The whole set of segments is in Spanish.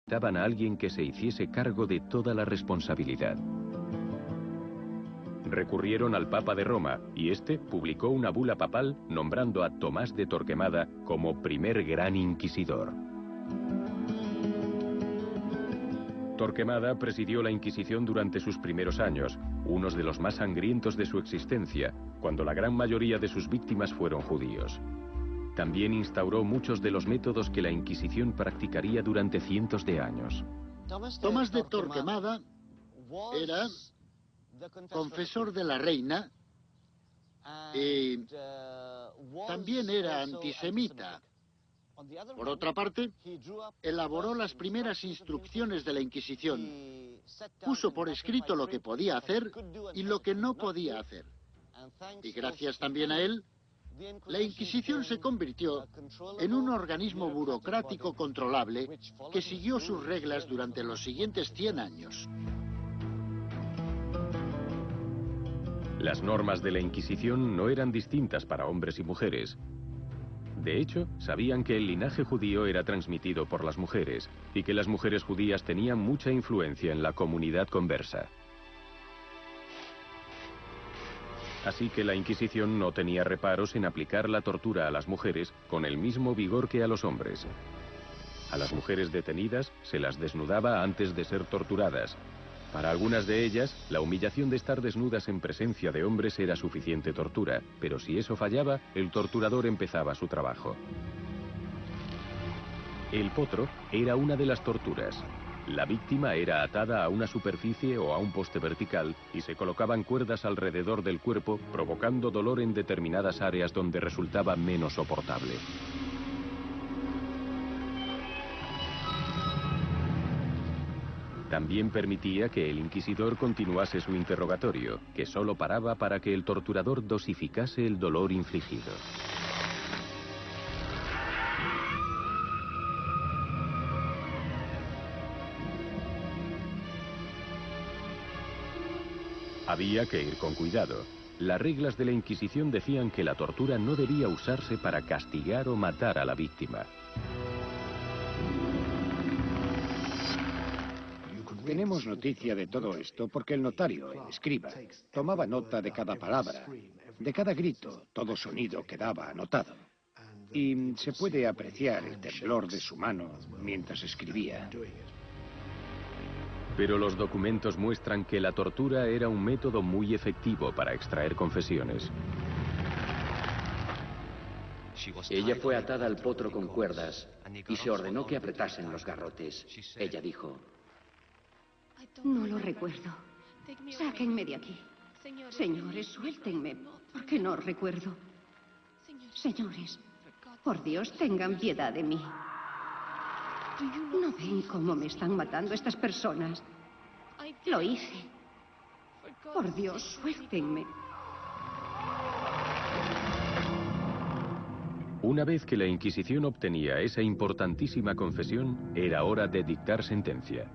necesitaban a alguien que se hiciese cargo de toda la responsabilidad. Recurrieron al Papa de Roma y este publicó una bula papal nombrando a Tomás de Torquemada como primer gran inquisidor. Torquemada presidió la Inquisición durante sus primeros años, unos de los más sangrientos de su existencia, cuando la gran mayoría de sus víctimas fueron judíos. También instauró muchos de los métodos que la Inquisición practicaría durante cientos de años. Tomás de Torquemada era confesor de la reina y también era antisemita. Por otra parte, elaboró las primeras instrucciones de la Inquisición. Puso por escrito lo que podía hacer y lo que no podía hacer. Y gracias también a él, la Inquisición se convirtió en un organismo burocrático controlable que siguió sus reglas durante los siguientes 100 años. Las normas de la Inquisición no eran distintas para hombres y mujeres. De hecho, sabían que el linaje judío era transmitido por las mujeres y que las mujeres judías tenían mucha influencia en la comunidad conversa. Así que la Inquisición no tenía reparos en aplicar la tortura a las mujeres con el mismo vigor que a los hombres. A las mujeres detenidas se las desnudaba antes de ser torturadas. Para algunas de ellas, la humillación de estar desnudas en presencia de hombres era suficiente tortura, pero si eso fallaba, el torturador empezaba su trabajo. El potro era una de las torturas. La víctima era atada a una superficie o a un poste vertical y se colocaban cuerdas alrededor del cuerpo, provocando dolor en determinadas áreas donde resultaba menos soportable. También permitía que el inquisidor continuase su interrogatorio, que solo paraba para que el torturador dosificase el dolor infligido. Había que ir con cuidado. Las reglas de la Inquisición decían que la tortura no debía usarse para castigar o matar a la víctima. Tenemos noticia de todo esto porque el notario, el escriba, tomaba nota de cada palabra, de cada grito, todo sonido quedaba anotado. Y se puede apreciar el temblor de su mano mientras escribía. Pero los documentos muestran que la tortura era un método muy efectivo para extraer confesiones. Ella fue atada al potro con cuerdas y se ordenó que apretasen los garrotes. Ella dijo: no lo recuerdo. Sáquenme de aquí. Señores, suéltenme, porque no recuerdo. Señores, por Dios, tengan piedad de mí. ¿No ven cómo me están matando estas personas? Lo hice. Por Dios, suéltenme. Una vez que la Inquisición obtenía esa importantísima confesión, era hora de dictar sentencia.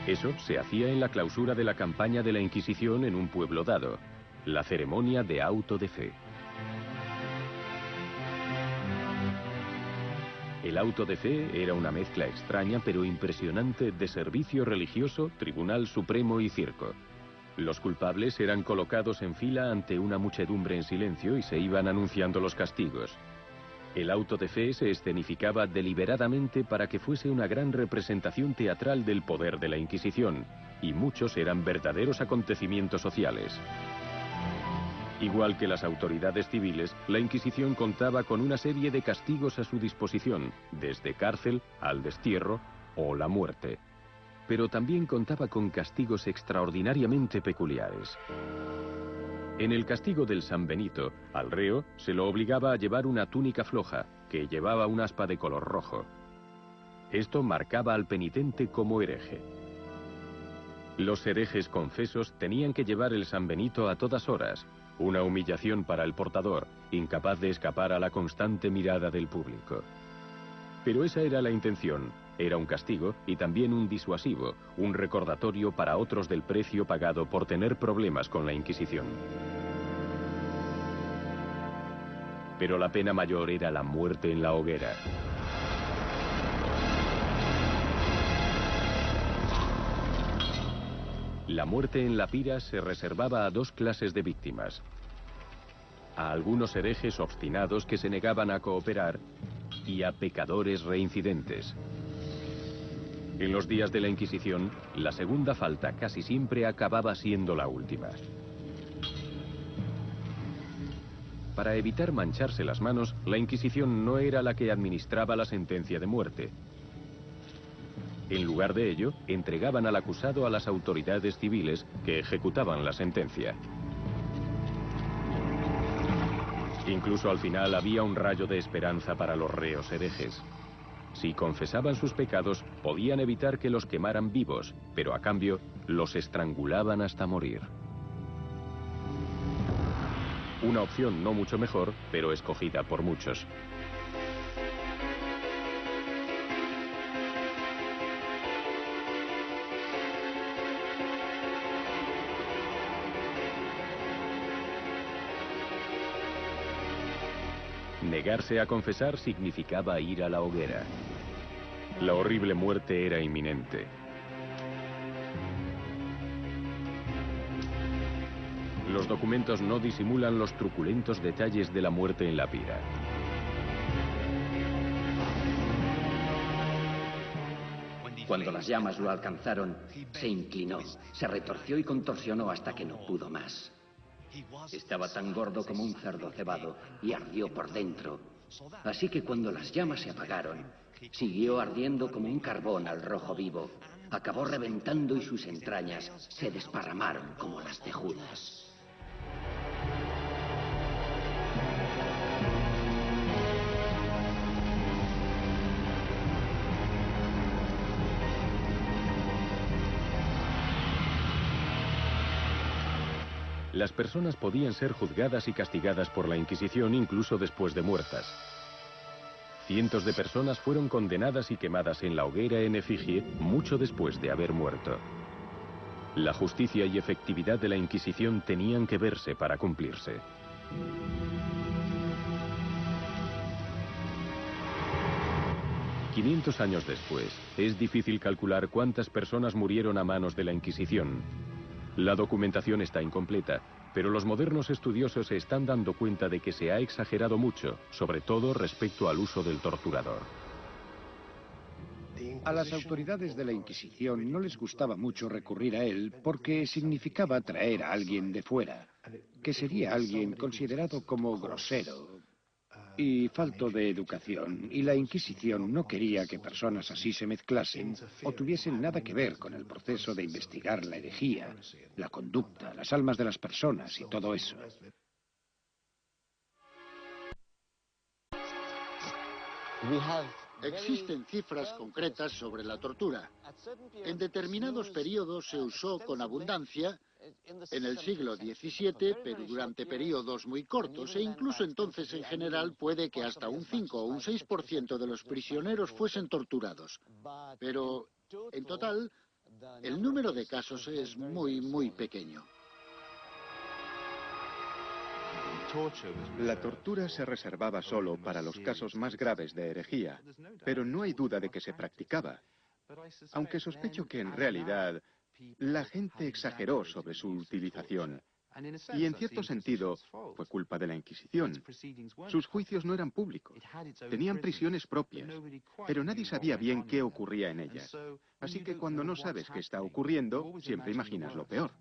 Eso se hacía en la clausura de la campaña de la Inquisición en un pueblo dado, la ceremonia de auto de fe. El auto de fe era una mezcla extraña pero impresionante de servicio religioso, tribunal supremo y circo. Los culpables eran colocados en fila ante una muchedumbre en silencio y se iban anunciando los castigos. El auto de fe se escenificaba deliberadamente para que fuese una gran representación teatral del poder de la Inquisición, y muchos eran verdaderos acontecimientos sociales. Igual que las autoridades civiles, la Inquisición contaba con una serie de castigos a su disposición, desde cárcel al destierro o la muerte. Pero también contaba con castigos extraordinariamente peculiares. En el castigo del San Benito, al reo se lo obligaba a llevar una túnica floja, que llevaba un aspa de color rojo. Esto marcaba al penitente como hereje. Los herejes confesos tenían que llevar el San Benito a todas horas, una humillación para el portador, incapaz de escapar a la constante mirada del público. Pero esa era la intención. Era un castigo y también un disuasivo, un recordatorio para otros del precio pagado por tener problemas con la Inquisición. Pero la pena mayor era la muerte en la hoguera. La muerte en la pira se reservaba a dos clases de víctimas: a algunos herejes obstinados que se negaban a cooperar y a pecadores reincidentes. En los días de la Inquisición, la segunda falta casi siempre acababa siendo la última. Para evitar mancharse las manos, la Inquisición no era la que administraba la sentencia de muerte. En lugar de ello, entregaban al acusado a las autoridades civiles que ejecutaban la sentencia. Incluso al final había un rayo de esperanza para los reos herejes. Si confesaban sus pecados, podían evitar que los quemaran vivos, pero a cambio, los estrangulaban hasta morir. Una opción no mucho mejor, pero escogida por muchos. Negarse a confesar significaba ir a la hoguera. La horrible muerte era inminente. Los documentos no disimulan los truculentos detalles de la muerte en la pira. Cuando las llamas lo alcanzaron, se inclinó, se retorció y contorsionó hasta que no pudo más. Estaba tan gordo como un cerdo cebado y ardió por dentro. Así que cuando las llamas se apagaron, siguió ardiendo como un carbón al rojo vivo. Acabó reventando y sus entrañas se desparramaron como las de Judas. Las personas podían ser juzgadas y castigadas por la Inquisición incluso después de muertas. Cientos de personas fueron condenadas y quemadas en la hoguera en efigie mucho después de haber muerto. La justicia y efectividad de la Inquisición tenían que verse para cumplirse. «500 años después, es difícil calcular cuántas personas murieron a manos de la Inquisición. La documentación está incompleta, pero los modernos estudiosos se están dando cuenta de que se ha exagerado mucho, sobre todo respecto al uso del torturador». A las autoridades de la Inquisición no les gustaba mucho recurrir a él porque significaba traer a alguien de fuera, que sería alguien considerado como grosero y falto de educación, y la Inquisición no quería que personas así se mezclasen o tuviesen nada que ver con el proceso de investigar la herejía, la conducta, las almas de las personas y todo eso. Existen cifras concretas sobre la tortura. En determinados periodos se usó con abundancia, en el siglo XVII, pero durante periodos muy cortos, e incluso entonces en general puede que hasta un 5 o un 6% de los prisioneros fuesen torturados. Pero, en total, el número de casos es muy pequeño. La tortura se reservaba solo para los casos más graves de herejía, pero no hay duda de que se practicaba. Aunque sospecho que en realidad la gente exageró sobre su utilización. Y en cierto sentido fue culpa de la Inquisición. Sus juicios no eran públicos. Tenían prisiones propias, pero nadie sabía bien qué ocurría en ellas. Así que cuando no sabes qué está ocurriendo, siempre imaginas lo peor.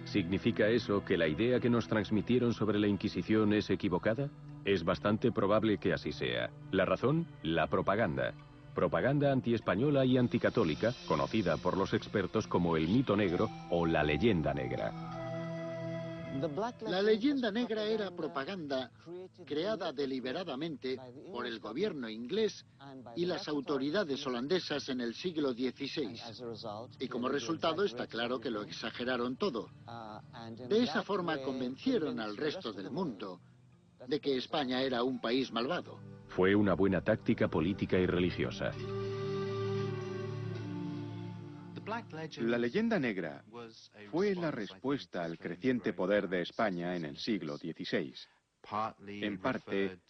¿Significa eso que la idea que nos transmitieron sobre la Inquisición es equivocada? Es bastante probable que así sea. ¿La razón? La propaganda. Propaganda antiespañola y anticatólica, conocida por los expertos como el mito negro o la leyenda negra. La leyenda negra era propaganda creada deliberadamente por el gobierno inglés y las autoridades holandesas en el siglo XVI. Y como resultado está claro que lo exageraron todo. De esa forma convencieron al resto del mundo de que España era un país malvado. Fue una buena táctica política y religiosa. La leyenda negra fue la respuesta al creciente poder de España en el siglo XVI. En parte,